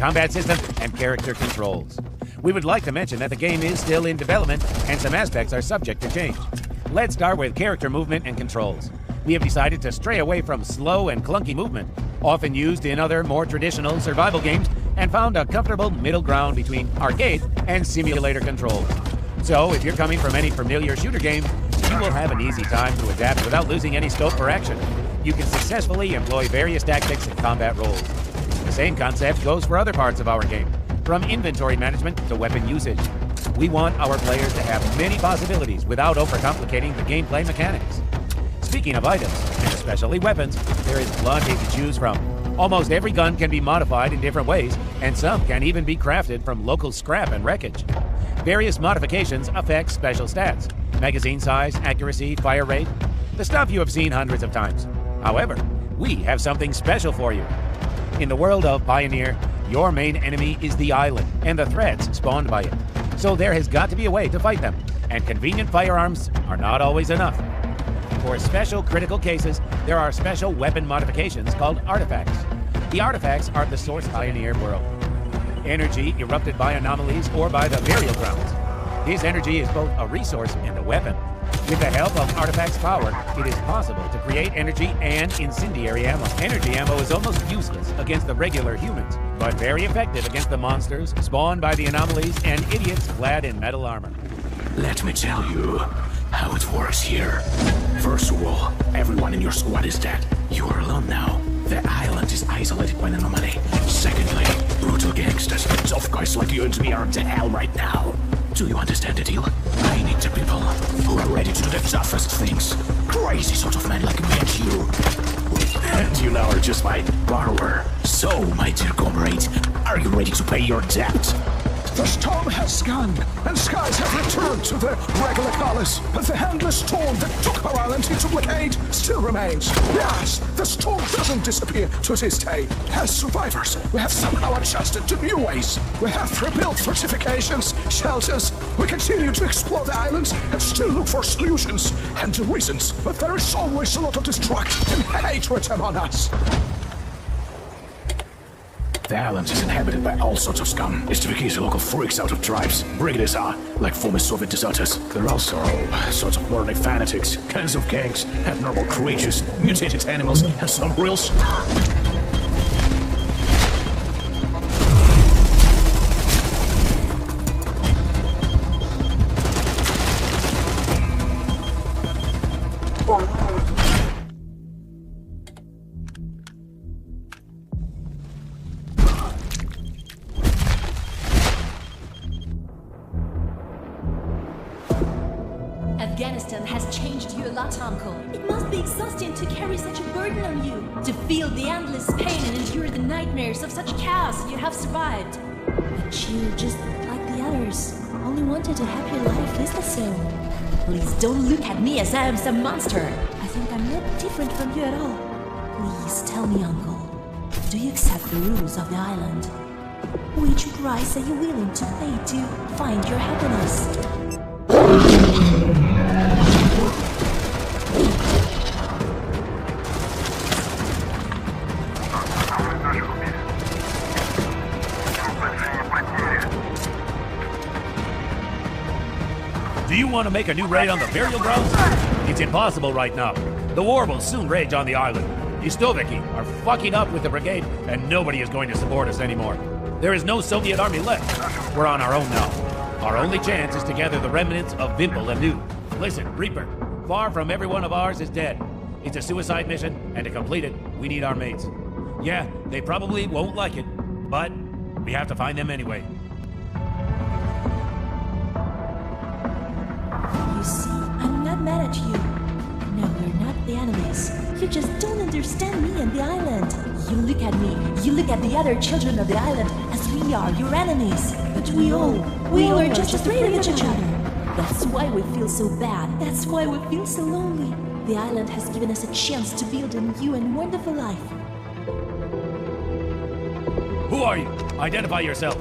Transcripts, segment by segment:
combat system, and character controls. We would like to mention that the game is still in development and some aspects are subject to change. Let's start with character movement and controls. We have decided to stray away from slow and clunky movement, often used in other more traditional survival games, and found a comfortable middle ground between arcade and simulator controls. So if you're coming from any familiar shooter game, you will have an easy time to adapt without losing any scope for action. You can successfully employ various tactics and combat roles. The same concept goes for other parts of our game, from inventory management to weapon usage. We want our players to have many possibilities without overcomplicating the gameplay mechanics. Speaking of items, and especially weapons, there is plenty to choose from. Almost every gun can be modified in different ways, and some can even be crafted from local scrap and wreckage. Various modifications affect special stats: magazine size, accuracy, fire rate, the stuff you have seen hundreds of times. However, we have something special for you. In the world of Pioneer, your main enemy is the island and the threats spawned by it. So there has got to be a way to fight them, and convenient firearms are not always enough. For special critical cases, there are special weapon modifications called artifacts. The artifacts are the source Pioneer world. Energy erupted by anomalies or by the burial grounds. This energy is both a resource and a weapon. With the help of artifacts' power, it is possible to create energy and incendiary ammo. Energy ammo is almost useless against the regular humans, but very effective against the monsters spawned by the anomalies and idiots clad in metal armor. Let me tell you how it works here. First of all, everyone in your squad is dead. You are alone now. The island is isolated by an anomaly. Secondly, brutal gangsters, tough guys like you and me are in the hell right now. Do you understand the deal? I need the people who are ready to do the toughest things. Crazy sort of men like me and you. And you now are just my borrower. So, my dear comrade, are you ready to pay your debt? The storm has gone, and skies have returned to their regular colors, but the endless storm that took our island into blockade still remains. Yes, the storm doesn't disappear to this day. As survivors, we have somehow adjusted to new ways. We have rebuilt fortifications, shelters. We continue to explore the islands and still look for solutions and reasons, but there is always a lot of destruction and hatred among us. The island is inhabited by all sorts of scum. It's to the local freaks out of tribes. Brigaders are, like former Soviet deserters. There are also all sorts of modern fanatics, kinds of gangs, abnormal creatures, mutated animals, and some real Afghanistan has changed you a lot, Uncle. It must be exhausting to carry such a burden on you, to feel the endless pain and endure the nightmares of such chaos you have survived. But you, just like the others, only wanted a happier life, is that so? Please don't look at me as I am some monster. I think I'm not different from you at all. Please tell me, Uncle, do you accept the rules of the island? Which price are you willing to pay to find your happiness? Do you want to make a new raid on the burial grounds? It's impossible right now. The war will soon rage on the island. The Stoviki are fucking up with the brigade, and nobody is going to support us anymore. There is no Soviet army left. We're on our own now. Our only chance is to gather the remnants of Vimpel anew. Listen, Reaper, far from every one of ours is dead. It's a suicide mission, and to complete it, we need our mates. Yeah, they probably won't like it, but we have to find them anyway. You see, I'm not mad at you. No, we're not the enemies. You just don't understand me and the island. You look at me, you look at the other children of the island as we are your enemies. But we all are just afraid of each other. That's why we feel so bad. That's why we feel so lonely. The island has given us a chance to build a new and wonderful life. Who are you? Identify yourself.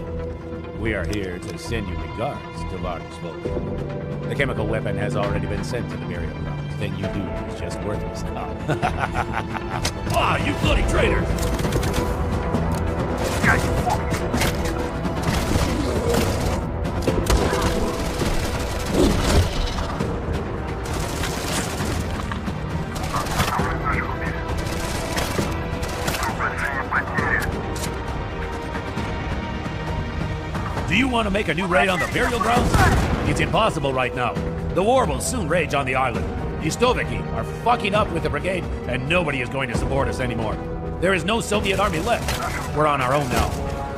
We are here to send you regards to Vargsvog. The chemical weapon has already been sent to the burial ground. The thing you do is just worthless now. Ah, you bloody traitors! Do you want to make a new raid on the burial grounds? It's impossible right now. The war will soon rage on the island. The Stoviki are fucking up with the brigade, and nobody is going to support us anymore. There is no Soviet army left. We're on our own now.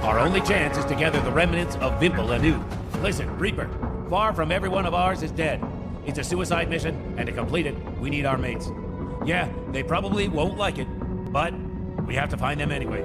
Our only chance is to gather the remnants of Vimpel anew. Listen, Reaper, far from every one of ours is dead. It's a suicide mission, and to complete it, we need our mates. Yeah, they probably won't like it, but we have to find them anyway.